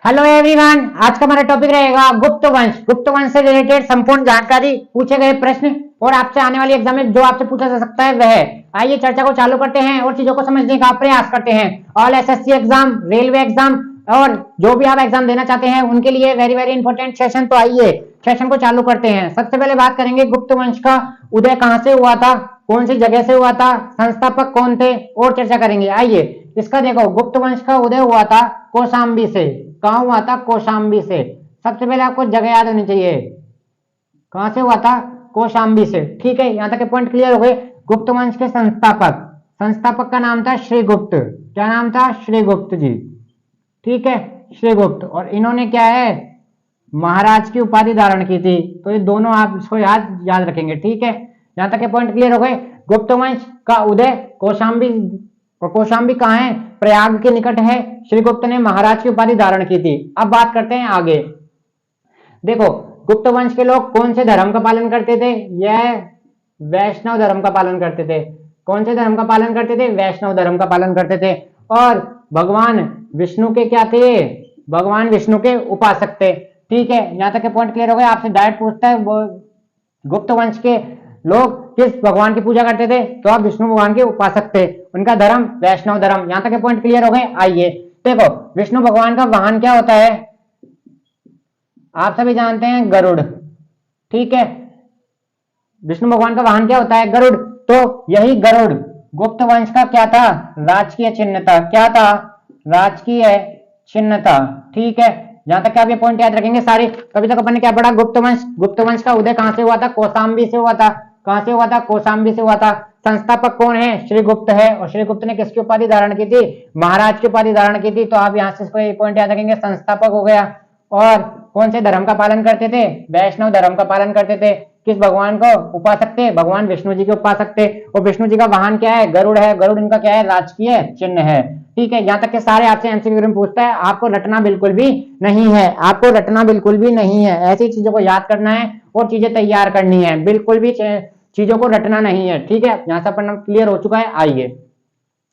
Hello everyone, आज का हमारा टॉपिक रहेगा गुप्त वंश। गुप्त वंश से रिलेटेड संपूर्ण जानकारी, पूछे गए प्रश्न और आपसे आने वाली एग्जाम में जो आपसे पूछा जा सकता है वह। आइए चर्चा को चालू करते हैं और चीजों को समझने का प्रयास करते हैं। All SSC exam, railway exam और जो भी आप एग्जाम देना चाहते हैं उनके लिए वेरी वेरी इंपॉर्टेंट सेशन। तो आइए सेशन को चालू करते हैं। सबसे पहले बात करेंगे गुप्त वंश का उदय कहां से हुआ था, कौन सी जगह से हुआ था, संस्थापक कौन थे और चर्चा करेंगे। आइए इसका देखो, गुप्त वंश का उदय हुआ था कौशाम्बी से। कहां हुआ था? कौशाम्बी से। सबसे पहले आपको जगह याद होनी चाहिए, कहां से हुआ था? कौशाम्बी से। ठीक है, यहां तक के पॉइंट क्लियर हो गए। गुप्त वंश के संस्थापक, संस्थापक का नाम था श्रीगुप्त। क्या नाम था? श्रीगुप्त जी। ठीक है, श्रीगुप्त। और इन्होंने क्या है, महाराज की उपाधि धारण की थी। तो ये दोनों आप इसको याद रखेंगे। ठीक है, यहां तक के पॉइंट क्लियर हो गए। गुप्त वंश का उदय कौशाम्बी, और कौशाम्बी कहाँ है? प्रयाग के निकट है। श्रीगुप्त ने महाराज की उपाधि धारण की थी। अब बात करते हैं आगे। देखो, गुप्त वंश के लोग कौन से धर्म का पालन करते थे? यह वैष्णव धर्म का पालन करते थे। कौन से धर्म का पालन करते थे? वैष्णव धर्म का पालन करते थे। और भगवान विष्णु के क्या थे? भगवान विष्णु के उपासक थे। ठीक है, यहां तक के पॉइंट क्लियर हो गए। आपसे डायरेक्ट पूछता है वो गुप्त वंश के लोग किस भगवान की पूजा करते थे, तो आप विष्णु भगवान के उपासक थे। उनका धर्म वैष्णव धर्म। यहां तक के पॉइंट क्लियर हो गए। आइए देखो, विष्णु भगवान का वाहन क्या होता है? आप सभी जानते हैं, गरुड़। ठीक है, विष्णु भगवान का वाहन क्या होता है? गरुड़। तो यही गरुड़ गुप्त वंश का क्या था? राजकीय चिन्ह था। क्या था? राजकीय चिन्ह था। ठीक है, जहां तक आप ये पॉइंट याद रखेंगे सारे। अभी तक अपन ने क्या पढ़ा? गुप्त वंश। गुप्त वंश का उदय कहां से हुआ था? कौशाम्बी से हुआ था। कहां से हुआ था? कौशाम्बी से हुआ था। संस्थापक कौन है? श्रीगुप्त है। और श्रीगुप्त ने किसकी उपाधि धारण की थी? महाराज की उपाधि धारण की थी। तो आप यहां से इसको पॉइंट याद रखेंगे, संस्थापक हो गया। और कौन से धर्म का पालन करते थे? वैष्णव धर्म का पालन करते थे। किस भगवान को उपासक थे? भगवान विष्णु जी के उपासक थे। और विष्णु जी का वाहन क्या है? गरुड़ है। गरुड़ इनका क्या है? राजकीय चिन्ह है। ठीक है, यहां तक के सारे आपसे एमसीक्यू में पूछता है। आपको रटना बिल्कुल भी नहीं है, आपको रटना बिल्कुल भी नहीं है। ऐसी चीजों को याद करना है और चीजें तैयार करनी है, बिल्कुल भी चीजों को रटना नहीं है। ठीक है, यहां से अपन क्लियर हो चुका है। आइए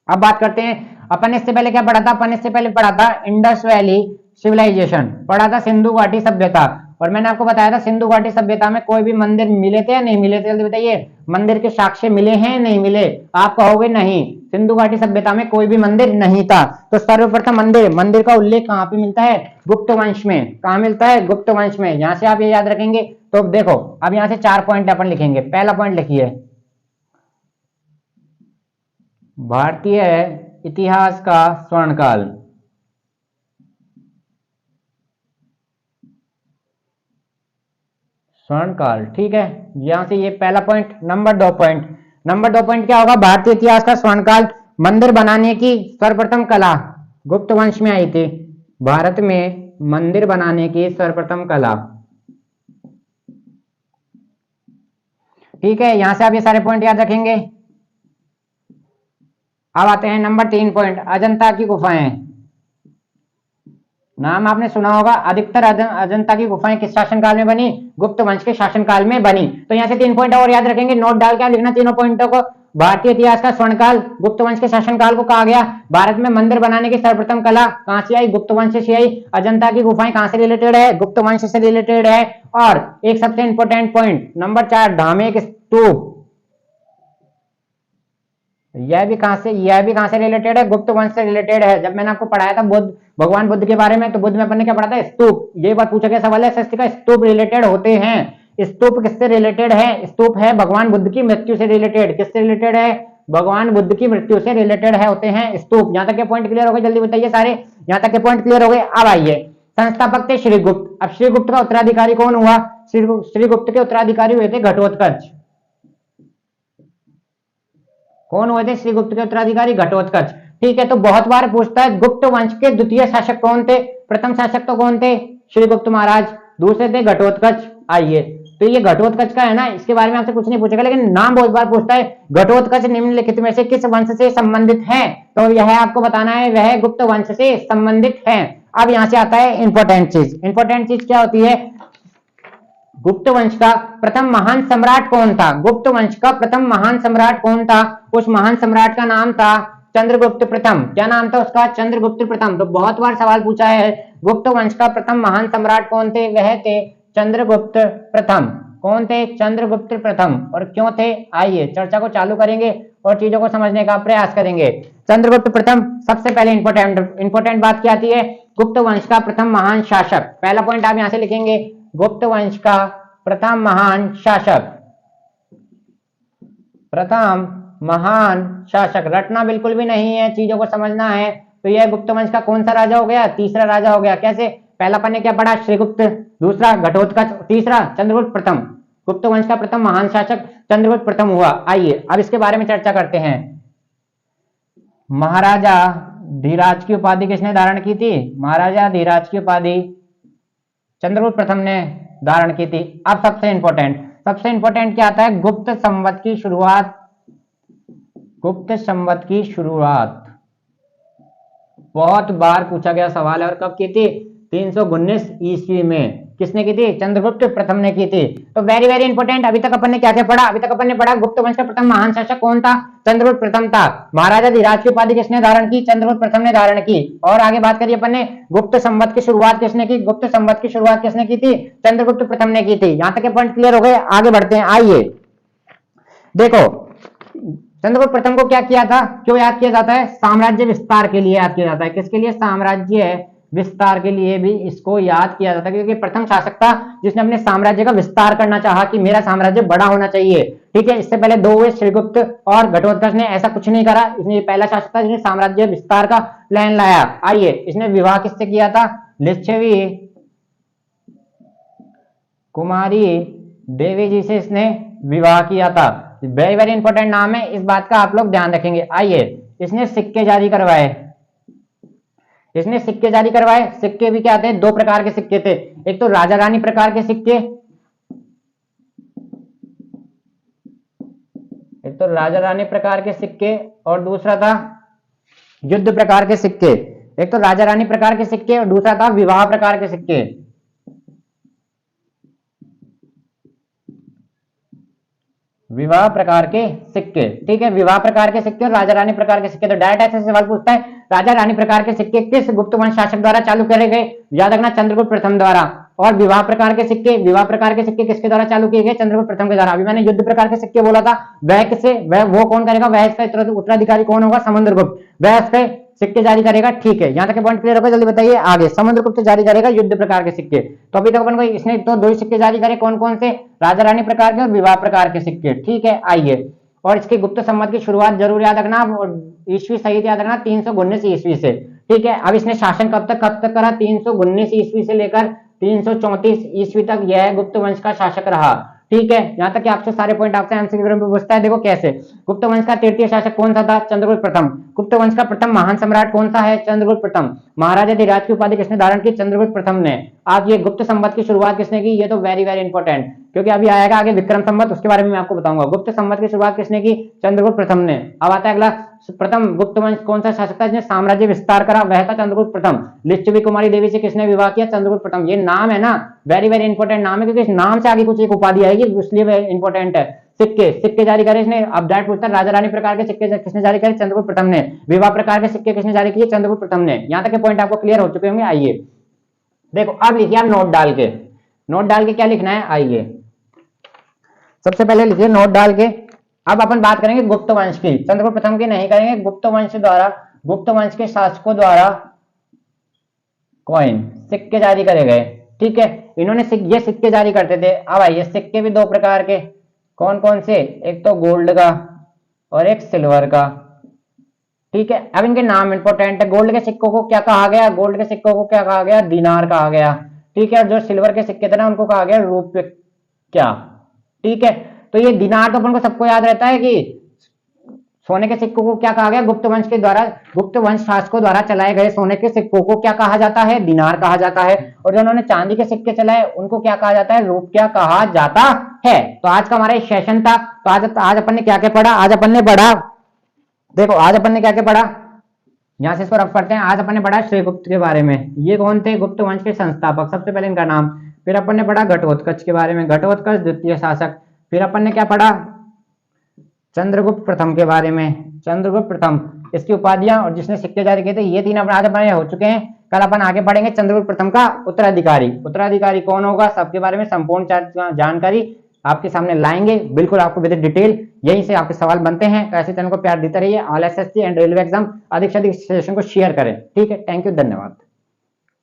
अब बात करते हैं, अपन ने इससे पहले क्या पढ़ा था? अपन ने इससे पहले पढ़ा था इंडस वैली सिविलाइजेशन, पढ़ा था सिंधु घाटी सभ्यता। और मैंने आपको बताया था सिंधु घाटी सभ्यता में कोई भी मंदिर मिले थे या नहीं मिले थे? जल्दी बताइए, मंदिर के साक्ष्य मिले हैं नहीं मिले? आप कहोगे नहीं, सिंधु घाटी सभ्यता में कोई भी मंदिर नहीं था। तो सर्वप्रथम मंदिर का उल्लेख कहां पे मिलता है? गुप्त वंश में। कहां मिलता है? गुप्त वंश में। यहां से आप ये याद रखेंगे। तो देखो, अब यहां से 4 पॉइंट अपन लिखेंगे। पहला पॉइंट लिखिए, भारतीय इतिहास का स्वर्णकाल। स्वर्णकाल। ठीक है, यहां से ये पहला पॉइंट। नंबर 2 पॉइंट क्या होगा? भारतीय इतिहास का स्वर्णकाल। मंदिर बनाने की सर्वप्रथम कला गुप्त वंश में आई थी। भारत में मंदिर बनाने की सर्वप्रथम कला। ठीक है, यहां से आप ये सारे पॉइंट याद रखेंगे। अब आते हैं नंबर 3 पॉइंट, अजंता की गुफाएं। नाम आपने सुना होगा। अधिकतर अजंता की गुफाएं किस शासनकाल में बनी? गुप्त वंश के शासनकाल में बनी। तो यहाँ से 3 पॉइंट और याद रखेंगे, नोट डाल के लिखना तीनों पॉइंटों को। भारतीय इतिहास का स्वर्णकाल गुप्त वंश के शासनकाल को कहा गया। भारत में मंदिर बनाने की सर्वप्रथम कला कहां से आई? गुप्त वंश से आई। अजंता की गुफाएं कहां से रिलेटेड है? गुप्त वंश से रिलेटेड है। और एक सबसे इंपॉर्टेंट पॉइंट नंबर 4, धामेक स्तूप। यह भी कहां से रिलेटेड है? गुप्त वंश से रिलेटेड है। जब मैंने आपको पढ़ाया था भगवान बुद्ध के बारे में, तो बुद्ध में अपन ने क्या पढ़ा था? स्तूप। ये बात पूछा गया सवाल है एसएससी का, स्तूप रिलेटेड होते हैं। स्तूप किससे रिलेटेड है? स्तूप है भगवान बुद्ध की मृत्यु से रिलेटेड। किससे रिलेटेड है? भगवान बुद्ध की मृत्यु से रिलेटेड है होते हैं स्तूप। यहां तक के पॉइंट क्लियर हो गए? जल्दी बताइए सारे, यहां तक के पॉइंट क्लियर हो गए। अब आइए, संस्थापक थे श्रीगुप्त। अब श्रीगुप्त का उत्तराधिकारी कौन हुआ? श्रीगुप्त के उत्तराधिकारी हुए थे घटोत्कच। कौन हुए थे श्रीगुप्त के उत्तराधिकारी? घटोत्कच। ठीक है, तो बहुत बार पूछता है गुप्त वंश के द्वितीय शासक कौन थे? प्रथम शासक तो कौन थे? श्रीगुप्त महाराज। दूसरे थे घटोत्कच। आइए, तो ये घटोत्कच का है ना, इसके बारे में आपसे कुछ नहीं पूछेगा, लेकिन नाम बहुत बार पूछता है। घटोत्कच निम्नलिखित में से किस वंश से संबंधित है? तो यह आपको बताना है, वह गुप्त वंश से संबंधित है। अब यहां से आता है इंपॉर्टेंट चीज। इंपॉर्टेंट चीज क्या होती है? गुप्त वंश का प्रथम महान सम्राट कौन था? गुप्त वंश का प्रथम महान सम्राट कौन था? उस महान सम्राट का नाम था चंद्रगुप्त प्रथम। क्या नाम था उसका? चंद्रगुप्त प्रथम। तो बहुत बार सवाल पूछा है गुप्त वंश का प्रथम महान सम्राट कौन थे? वह थे चंद्रगुप्त प्रथम। कौन थे? चंद्रगुप्त प्रथम। और क्यों थे? आइए चर्चा को चालू करेंगे और चीजों को समझने का प्रयास करेंगे। चंद्रगुप्त प्रथम, सबसे पहले इंपॉर्टेंट बात क्या आती है? गुप्त वंश का प्रथम महान शासक। पहला पॉइंट आप यहां से लिखेंगे, गुप्त वंश का प्रथम महान शासक। प्रथम महान शासक, रटना बिल्कुल भी नहीं है, चीजों को समझना है। तो यह गुप्त वंश का कौन सा राजा हो गया? तीसरा राजा हो गया। कैसे? पहला अपन ने क्या पढ़ा? श्रीगुप्त, दूसरा घटोत्कच, तीसरा चंद्रगुप्त प्रथम। गुप्त वंश का प्रथम महान शासक चंद्रगुप्त प्रथम हुआ। आइए अब इसके बारे में चर्चा करते हैं। महाराजा धीराज की उपाधि किसने धारण की थी? महाराजा धीराज की उपाधि चंद्रगुप्त प्रथम ने धारण की थी। अब सबसे इंपॉर्टेंट क्या आता है? गुप्त संवत की शुरुआत। गुप्त संवत की शुरुआत बहुत बार पूछा गया सवाल है। और कब की थी? 319 ईस्वी में। किसने की थी? चंद्रगुप्त प्रथम ने की थी। तो वेरी वेरी इंपॉर्टेंट। अभी तक अपन ने क्या क्या पढ़ा? अभी तक अपन ने पढ़ा गुप्त वंश का प्रथम महान शासक कौन था? चंद्रगुप्त प्रथम था। महाराजा धीराज की उपाधि किसने धारण की? चंद्रगुप्त प्रथम ने धारण की। और आगे बात करिए अपन ने, गुप्त संवत की शुरुआत किसने की? गुप्त संवत की शुरुआत किसने की थी? चंद्रगुप्त प्रथम ने की थी। यहां तक के पॉइंट क्लियर हो गए? आगे बढ़ते हैं। आइए देखो, चंद्रगुप्त प्रथम को क्या किया था? क्यों याद किया जाता है? साम्राज्य विस्तार के लिए याद किया जाता है। किसके लिए? साम्राज्य विस्तार के लिए भी इसको याद किया जाता है, क्योंकि प्रथम शासक था जिसने अपने साम्राज्य का विस्तार करना चाहा कि मेरा साम्राज्य बड़ा होना चाहिए। ठीक है, इससे पहले दो हुए, श्रीगुप्त और घटोत्कच ने ऐसा कुछ नहीं करा। इसने पहला शासक था जिसने साम्राज्य विस्तार का प्लान लाया। आइए, इसने विवाह किससे किया था? लिच्छवी कुमारी देवी जी से इसने विवाह किया था। वेरी वेरी इंपॉर्टेंट नाम है, इस बात का आप लोग ध्यान रखेंगे। आइए, इसने सिक्के जारी करवाए। इसने सिक्के जारी करवाए। सिक्के भी क्या थे? दो प्रकार के सिक्के थे। एक तो राजा रानी प्रकार के सिक्के, एक तो राजा रानी प्रकार के सिक्के, और दूसरा था युद्ध प्रकार के सिक्के। एक तो राजा रानी प्रकार के सिक्के और दूसरा था विवाह प्रकार के सिक्के। विवाह प्रकार के सिक्के। ठीक है, विवाह प्रकार के सिक्के और राजा रानी प्रकार के सिक्के। तो डायरेक्ट ऐसे सवाल पूछता है, राजा रानी प्रकार के सिक्के किस गुप्त वंश शासक द्वारा चालू करे गए? याद रखना, चंद्रगुप्त प्रथम द्वारा। और विवाह प्रकार के सिक्के, विवाह प्रकार के सिक्के किसके द्वारा चालू किए गए? चंद्रगुप्त प्रथम के द्वारा। अभी मैंने युद्ध प्रकार के सिक्के बोला था, वह किसे, वह वो कौन करेगा? वह इसका उत्तराधिकारी कौन होगा? समुद्रगुप्त। वह इसके सिक्के जारी करेगा। ठीक है, यहां तक पॉइंट क्लियर होगा? जल्दी बताइए आगे। समुद्रगुप्त जारी करेगा युद्ध प्रकार के सिक्के। तो अभी तक अपन को इसने तो दो ही सिक्के जारी करे, कौन कौन से? राजा रानी प्रकार के और विवाह प्रकार के सिक्के। ठीक है, आइए, और इसके गुप्त संवत की शुरुआत जरूर याद रखना, ईस्वी सहित याद रखना, 319 ईस्वी से। ठीक है, अब इसने शासन कब तक करा? 319 ईस्वी से लेकर 334 ईस्वी तक यह गुप्त वंश का शासक रहा। ठीक है, यहां तक कि आपसे सारे पॉइंट आपसे एमसीक्यू में पूछता है। देखो कैसे, गुप्त वंश का तृतीय शासक कौन सा था? चंद्रगुप्त प्रथम। गुप्त वंश का प्रथम महान सम्राट कौन सा है? चंद्रगुप्त प्रथम। महाराजा धीराज की उपाधि किसने धारण की? चंद्रगुप्त प्रथम ने। आज ये गुप्त संवत की शुरुआत किसने की? ये तो वेरी वेरी इंपॉर्टेंट, क्योंकि अभी आएगा आगे विक्रम संवत, उसके बारे में मैं आपको बताऊंगा। गुप्त संवत की शुरुआत किसने की? चंद्रगुप्त प्रथम ने। अब आता है अगला, प्रथम गुप्त वंश कौन सा शासक था जिसने साम्राज्य विस्तार करा? वह था चंद्रगुप्त प्रथम। लिच्छवी कुमारी देवी से किसने विवाह किया? चंद्रगुप्त प्रथम। ये नाम है ना, वेरी वेरी इंपॉर्टेंट नाम है, क्योंकि इस नाम से आगे कुछ एक उपाधि आएगी, इसलिए इंपॉर्टेंट है। सिक्के जारी करे इसने। अब डायरेक्ट पूछता है, राजा रानी प्रकार के सिक्के किसने जारी करे? चंद्रगुप्त प्रथम ने। विवाह प्रकार के सिक्के किसने जारी किए? चंद्रगुप्त प्रथम ने। यहां तक के पॉइंट आपको क्लियर हो चुके होंगे। आइए देखो, अब लिखिए आप नोट डाल के क्या लिखना है? आइए सबसे पहले लिखिए नोट डाल के। अब अपन बात करेंगे गुप्त वंश की, चंद्रगुप्त प्रथम की नहीं करेंगे। गुप्त वंश के शासकों द्वारा कॉइन, सिक्के जारी करे गए। ठीक है, इन्होंने ये सिक्के जारी करते थे। अब आइए, सिक्के भी दो प्रकार के, कौन कौन से? एक तो गोल्ड का और एक सिल्वर का। ठीक है, अब इनके नाम इंपॉर्टेंट है। गोल्ड के सिक्कों को क्या कहा गया? गोल्ड के सिक्कों को क्या कहा गया? दिनार कहा गया। ठीक है, जो सिल्वर के सिक्के थे ना, उनको कहा गया रुपये। क्या? ठीक है, तो ये दिनार तो अपन को सबको याद रहता है कि सोने के सिक्कों को क्या कहा गया? गुप्त वंश शासकों द्वारा चलाए गए सोने के सिक्कों को क्या कहा जाता है? दिनार कहा जाता है। और जो उन्होंने चांदी के सिक्के चलाए उनको क्या कहा जाता है? रुपया कहा जाता है। तो आज का हमारा सेशन था। तो आज अपन ने क्या क्या पढ़ा? आज अपन ने पढ़ा, देखो आज अपन ने क्या क्या पढ़ा, यहां से इसको रफ करते हैं। आज अपन ने पढ़ा श्रीगुप्त के बारे में। ये कौन थे? गुप्त वंश के संस्थापक, सबसे पहले इनका नाम। फिर अपन ने पढ़ा घटोत्कच के बारे में, घटोत्कच द्वितीय शासक। फिर अपन ने क्या पढ़ा? चंद्रगुप्त प्रथम के बारे में। चंद्रगुप्त प्रथम, इसकी उपाधियां और जिसने सिक्के जारी किए थे, ये 3 अपराध अपने हो चुके हैं। कल अपन आगे पढ़ेंगे चंद्रगुप्त प्रथम का उत्तराधिकारी। उत्तराधिकारी कौन होगा, सबके बारे में संपूर्ण जानकारी आपके सामने लाएंगे, बिल्कुल आपको विद डिटेल। यहीं से आपके सवाल बनते हैं, तो ऐसे चैनल को प्यार देते रहिए। All SSC and railway exam अधिक से अधिक सेशन को शेयर करें। ठीक है, थैंक यू, धन्यवाद।